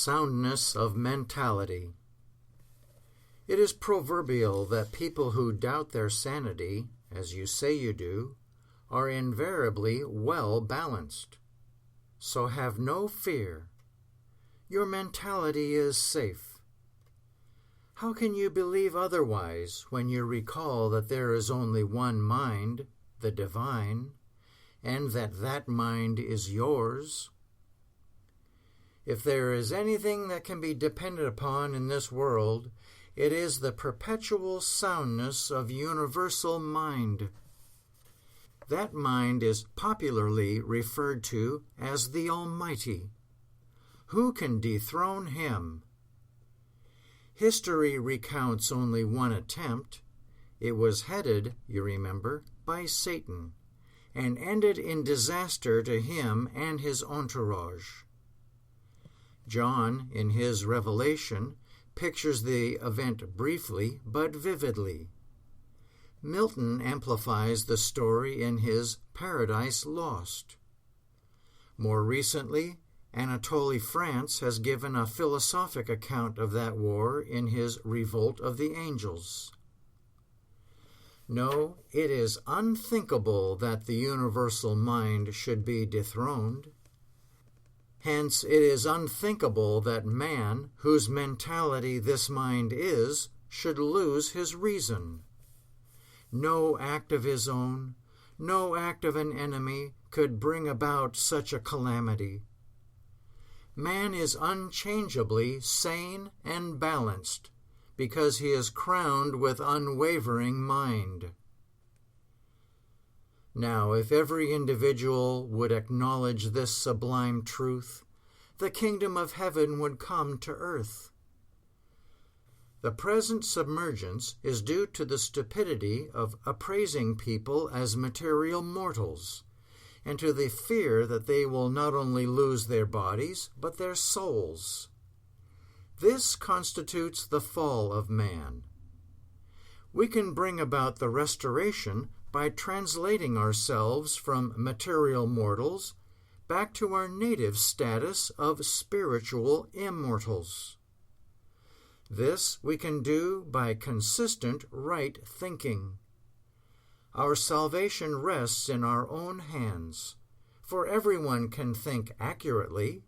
Soundness of mentality. It is proverbial that people who doubt their sanity, as you say you do, are invariably well balanced. So have no fear. Your mentality is safe. How can you believe otherwise when you recall that there is only one mind, the divine, and that that mind is yours? If there is anything that can be depended upon in this world, it is the perpetual soundness of universal mind. That mind is popularly referred to as the Almighty. Who can dethrone Him? History recounts only one attempt. It was headed, you remember, by Satan, and ended in disaster to him and his entourage. John, in his Revelation, pictures the event briefly but vividly. Milton amplifies the story in his Paradise Lost. More recently, Anatole France has given a philosophic account of that war in his Revolt of the Angels. No, it is unthinkable that the universal mind should be dethroned. Hence, it is unthinkable that man, whose mentality this mind is, should lose his reason. No act of his own, no act of an enemy could bring about such a calamity. Man is unchangeably sane and balanced because he is crowned with unwavering mind. Now, if every individual would acknowledge this sublime truth, the kingdom of heaven would come to earth. The present submergence is due to the stupidity of appraising people as material mortals, and to the fear that they will not only lose their bodies, but their souls. This constitutes the fall of man. We can bring about the restoration by translating ourselves from material mortals back to our native status of spiritual immortals. This we can do by consistent right thinking. Our salvation rests in our own hands, for everyone can think accurately.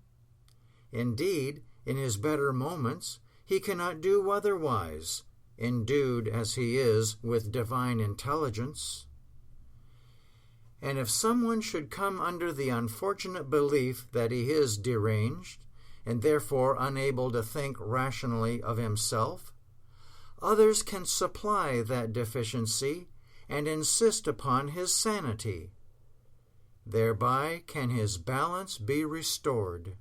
Indeed, in his better moments, he cannot do otherwise, endued as he is with divine intelligence. And if someone should come under the unfortunate belief that he is deranged, and therefore unable to think rationally of himself, others can supply that deficiency and insist upon his sanity. Thereby can his balance be restored.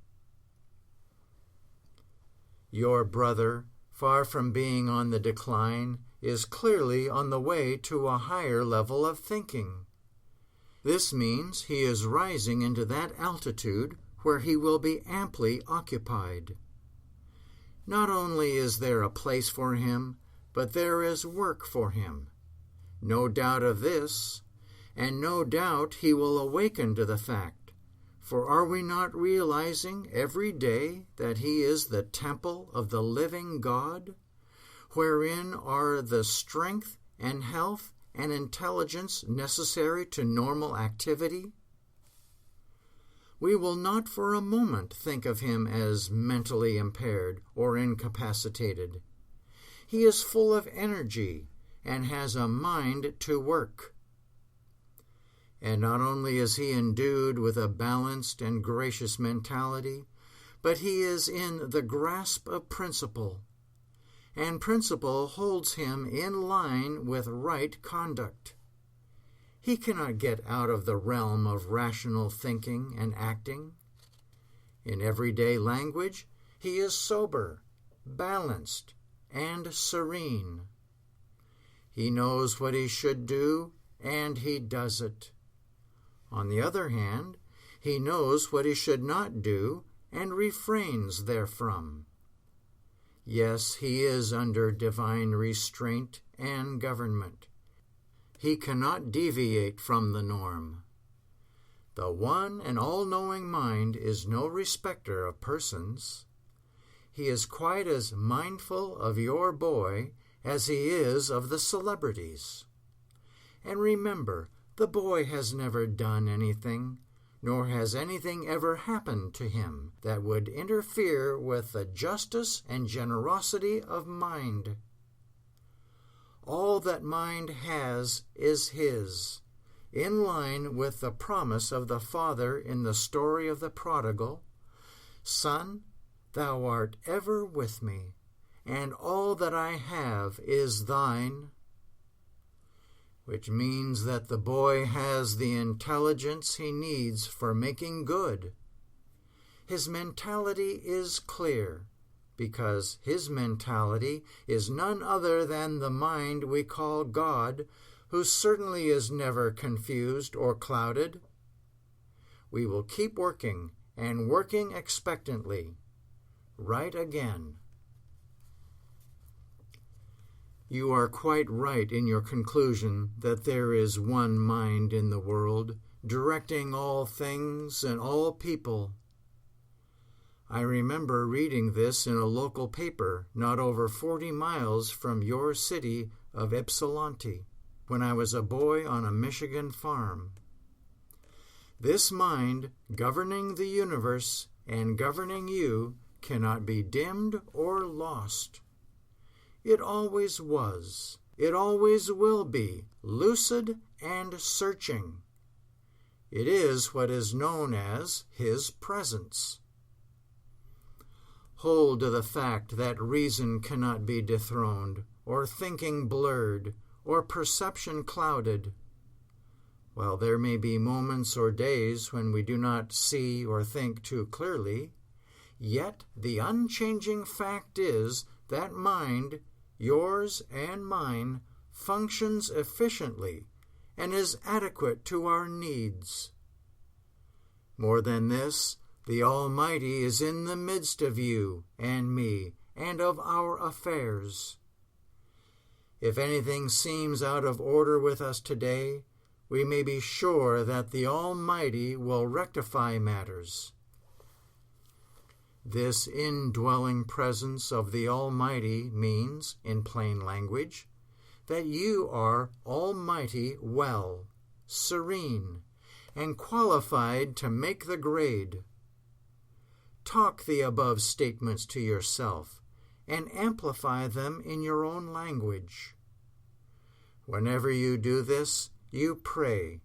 Your brother, far from being on the decline, is clearly on the way to a higher level of thinking. This means he is rising into that altitude where he will be amply occupied. Not only is there a place for him, but there is work for him. No doubt of this, and no doubt he will awaken to the fact, for are we not realizing every day that he is the temple of the living God, wherein are the strength and health and intelligence necessary to normal activity? We will not for a moment think of him as mentally impaired or incapacitated. He is full of energy and has a mind to work. And not only is he endued with a balanced and gracious mentality, but he is in the grasp of principle, and principle holds him in line with right conduct. He cannot get out of the realm of rational thinking and acting. In everyday language, he is sober, balanced, and serene. He knows what he should do, and he does it. On the other hand, he knows what he should not do, and refrains therefrom. Yes, he is under divine restraint and government. He cannot deviate from the norm. The one and all-knowing mind is no respecter of persons. he is quite as mindful of your boy as he is of the celebrities. And remember, the boy has never done anything, nor has anything ever happened to him that would interfere with the justice and generosity of mind. All that mind has is his, in line with the promise of the Father in the story of the prodigal, "Son, thou art ever with me, and all that I have is thine," which means that the boy has the intelligence he needs for making good. His mentality is clear, because his mentality is none other than the mind we call God, who certainly is never confused or clouded. We will keep working, and working expectantly. Right again. You are quite right in your conclusion that there is one mind in the world, directing all things and all people. I remember reading this in a local paper not over 40 miles from your city of Ypsilanti, when I was a boy on a Michigan farm. This mind, governing the universe and governing you, cannot be dimmed or lost. It always was, it always will be, lucid and searching. It is what is known as His presence. Hold to the fact that reason cannot be dethroned, or thinking blurred, or perception clouded. While there may be moments or days when we do not see or think too clearly, yet the unchanging fact is that mind, yours and mine, functions efficiently and is adequate to our needs. More than this, the Almighty is in the midst of you and me and of our affairs. If anything seems out of order with us today, we may be sure that the Almighty will rectify matters. This indwelling presence of the Almighty means, in plain language, that you are almighty well, serene, and qualified to make the grade. Talk the above statements to yourself and amplify them in your own language. Whenever you do this, you pray,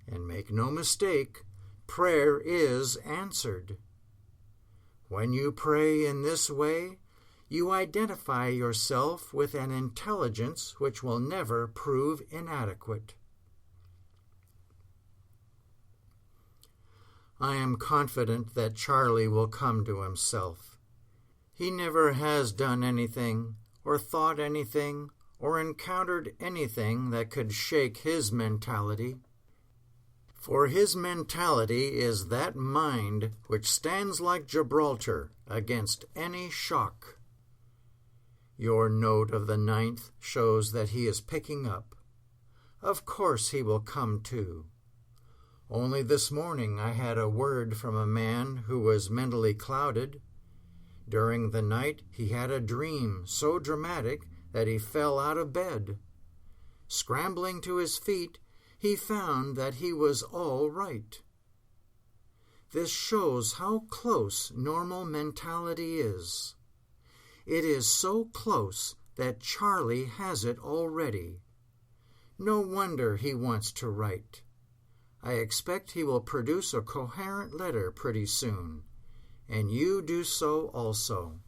and make no mistake, prayer is answered. When you pray in this way, you identify yourself with an intelligence which will never prove inadequate. I am confident that Charlie will come to himself. He never has done anything, or thought anything, or encountered anything that could shake his mentality. For his mentality is that mind which stands like Gibraltar against any shock. Your note of the 9th shows that he is picking up. Of course he will come too. Only this morning I had a word from a man who was mentally clouded. During the night he had a dream so dramatic that he fell out of bed. Scrambling to his feet, he found that he was all right. This shows how close normal mentality is. It is so close that Charlie has it already. No wonder he wants to write. I expect he will produce a coherent letter pretty soon, and you do so also.